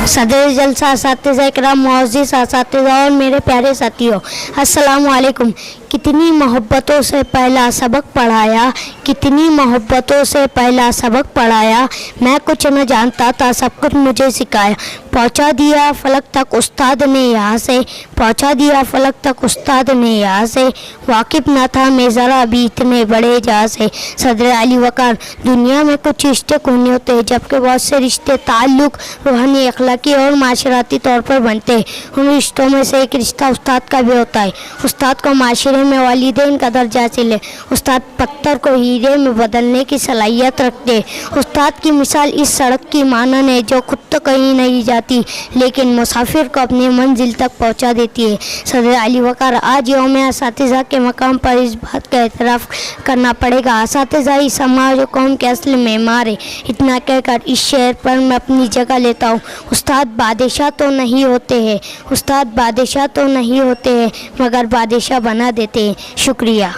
सदर जलसा असातिज़ा इकराम, मुअज़्ज़िज़ असातिज़ा और मेरे प्यारे साथियों, अस्सलामु अलैकुम। कितनी मोहब्बतों से पहला सबक पढ़ाया, कितनी मोहब्बतों से पहला सबक पढ़ाया, मैं कुछ न जानता था सब कुछ मुझे सिखाया। पहुँचा दिया फलक तक उस्ताद ने यहाँ से, पहुँचा दिया फलक तक उस्ताद ने यहाँ से, वाकिफ़ न था मैं ज़रा भी इतने बड़े जहाँ से। सदर अली वक़ार, दुनिया में कुछ रिश्ते खूनी होते हैं, जबकि बहुत से रिश्ते ताल्लुक़ रूहानी, अखलाकी और माशराती तौर पर बनते हैं। उन रिश्तों में से एक रिश्ता उस्ताद का भी होता है। उस्ताद को माशरे में वालिदैन का दर्जा हासिल है। उस्ताद पत्थर को हीरे में बदलने की सलाहियत रखते हैं। उस्ताद की मिसाल इस सड़क की मानन है जो खुद तो कहीं नहीं जाती लेकिन मुसाफिर को अपनी मंजिल तक पहुंचा देती है। सदर अली वक़ार, आज यौम असातिज़ा के मकाम पर इस बात का एतराफ़ करना पड़ेगा, असातिज़ा ही समाज और कौम के असल मेमार है। इतना कहकर इस शेर पर मैं अपनी जगह लेता हूँ। उस्ताद बादशाह तो नहीं होते हैं, उस्ताद बादशाह तो नहीं होते हैं, मगर बादशाह बना देते हैं। शुक्रिया।